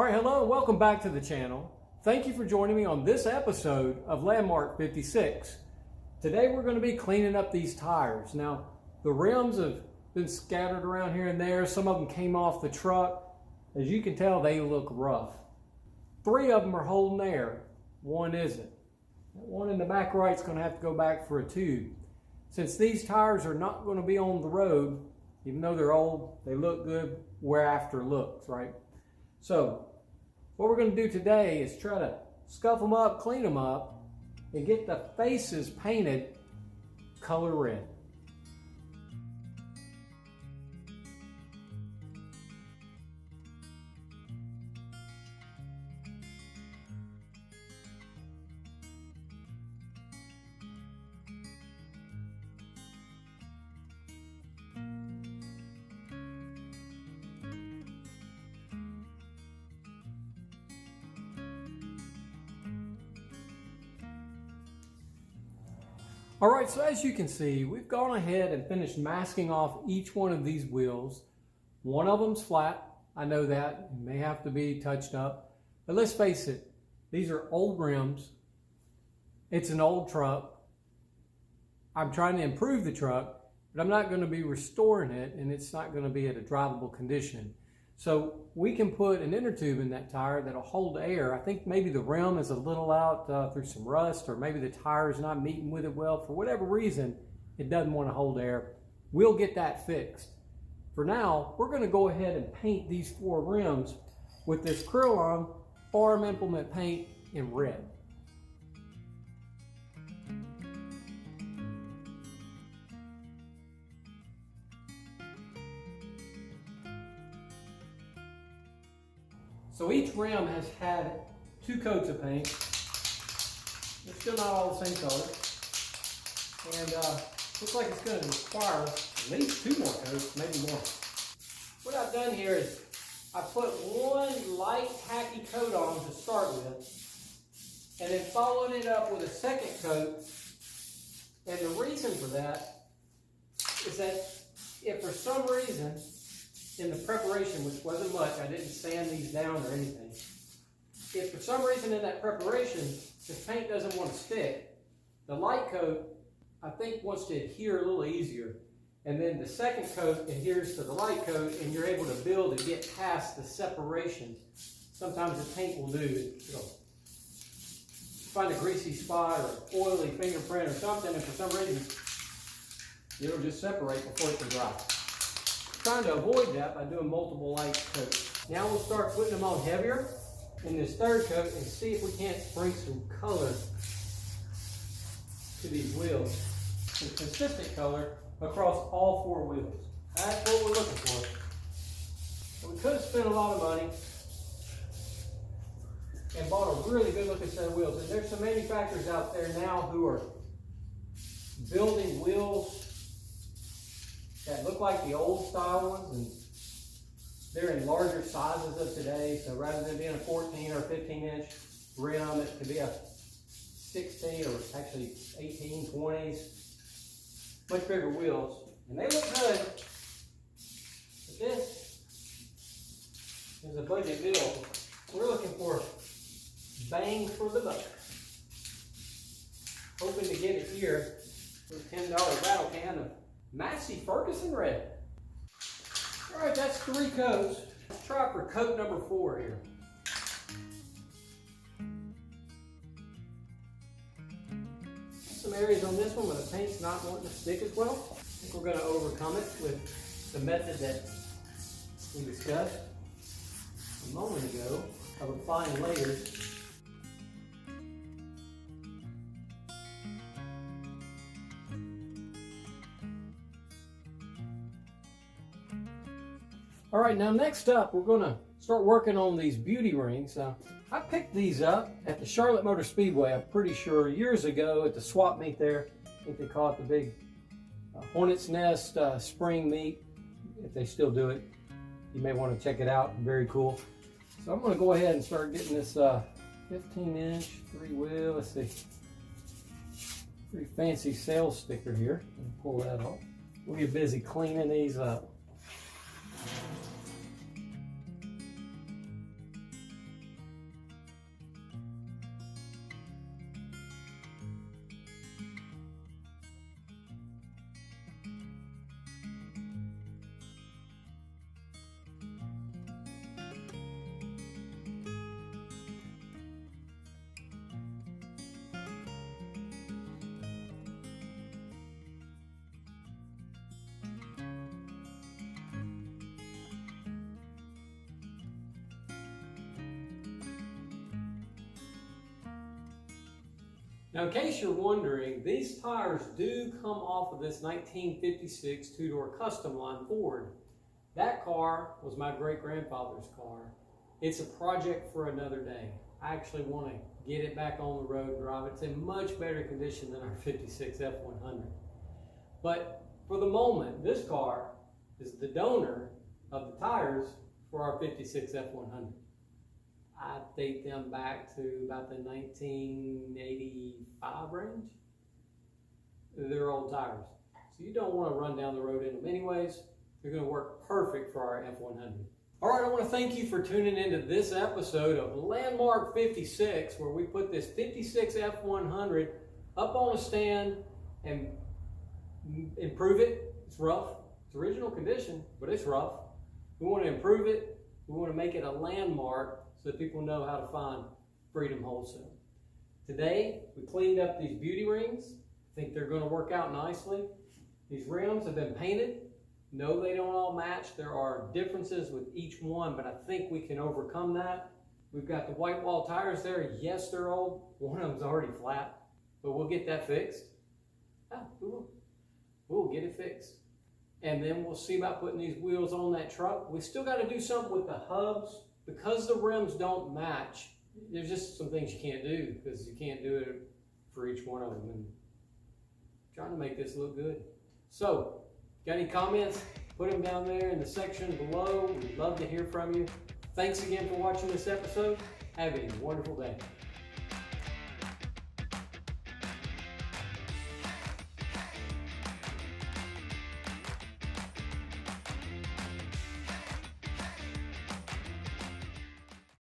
Alright, hello and welcome back to the channel. Thank you for joining me on this episode of Landmark 56. Today we're going to be cleaning up these tires. Now, the rims have been scattered around here and there. Some of them came off the truck. As you can tell, they look rough. 3 of them are holding air, 1 isn't. That one in the back right is going to have to go back for a tube. Since these tires are not going to be on the road, even though they're old, they look good, wear after looks, right? So, what we're going to do today is try to scuff them up, clean them up, and get the faces painted color red. Alright, so as you can see, we've gone ahead and finished masking off each one of these wheels. One of them's flat, I know that, it may have to be touched up. But let's face it, these are old rims. It's an old truck. I'm trying to improve the truck, but I'm not going to be restoring it, and it's not going to be at a drivable condition. So we can put an inner tube in that tire that'll hold air. I think maybe the rim is a little out through some rust, or maybe the tire is not meeting with it well. For whatever reason, it doesn't want to hold air. We'll get that fixed. For now, we're going to go ahead and paint these 4 rims with this Krillon farm implement paint in red. So each rim has had 2 coats of paint. They're still not all the same color. And looks like it's going to require at least 2 more coats, maybe more. What I've done here is I put 1 light tacky coat on to start with, and then followed it up with a 2nd coat. And the reason for that is that if for some reason in the preparation, which wasn't much, I didn't sand these down or anything. If for some reason in that preparation, this paint doesn't want to stick, the light coat, I think, wants to adhere a little easier. And then the 2nd coat adheres to the light coat, and you're able to build and get past the separation. Sometimes the paint will do it. Find a greasy spot or oily fingerprint or something, and for some reason, it'll just separate before it can dry. Trying to avoid that by doing multiple light coats. Now we'll start putting them on heavier in this 3rd coat and see if we can't bring some color to these wheels. Some consistent color across all 4 wheels. That's what we're looking for. So we could have spent a lot of money and bought a really good looking set of wheels. And there's some manufacturers out there now who are building wheels that look like the old style ones, and they're in larger sizes of today. So rather than being a 14 or 15 inch rim, it could be a 16 or actually 18, 20s, much bigger wheels. And they look good, but this is a budget deal. We're looking for bang for the buck. Hoping to get it here with a $10 rattle can of Massey Ferguson red. All right, that's 3 coats. Let's try for coat number 4 here. Some areas on this one where the paint's not wanting to stick as well. I think we're going to overcome it with the method that we discussed a moment ago of applying layers. All right, now next up, we're going to start working on these beauty rings. I picked these up at the Charlotte Motor Speedway, I'm pretty sure, years ago at the swap meet there. I think they call it the big Hornet's Nest spring meet, if they still do it. You may want to check it out, very cool. So I'm going to go ahead and start getting this 15-inch 3-wheel, let's see, pretty fancy sales sticker here. Pull that off. We'll get busy cleaning these up. Now, in case you're wondering, these tires do come off of this 1956 two-door custom line Ford. That car was my great-grandfather's car. It's a project for another day. I actually want to get it back on the road and drive it. It's in much better condition than our 56 F100. But for the moment, this car is the donor of the tires for our 56 F100. I date them back to about the 1985 range. They're old tires. So you don't want to run down the road in them anyways. They're going to work perfect for our F100. All right, I want to thank you for tuning into this episode of Landmark 56, where we put this 56 F100 up on a stand and improve it. It's rough. It's original condition, but it's rough. We want to improve it. We want to make it a landmark so that people know how to find Freedom Wholesale. Today, we cleaned up these beauty rings. I think they're going to work out nicely. These rims have been painted. No, they don't all match. There are differences with each one, but I think we can overcome that. We've got the white wall tires there. Yes, they're old. One of them's already flat, but we'll get that fixed. Oh, we will. We'll get it fixed. And then we'll see about putting these wheels on that truck. We still got to do something with the hubs. Because the rims don't match, there's just some things you can't do because you can't do it for each one of them. And trying to make this look good. So, got any comments? Put them down there in the section below. We'd love to hear from you. Thanks again for watching this episode. Have a wonderful day.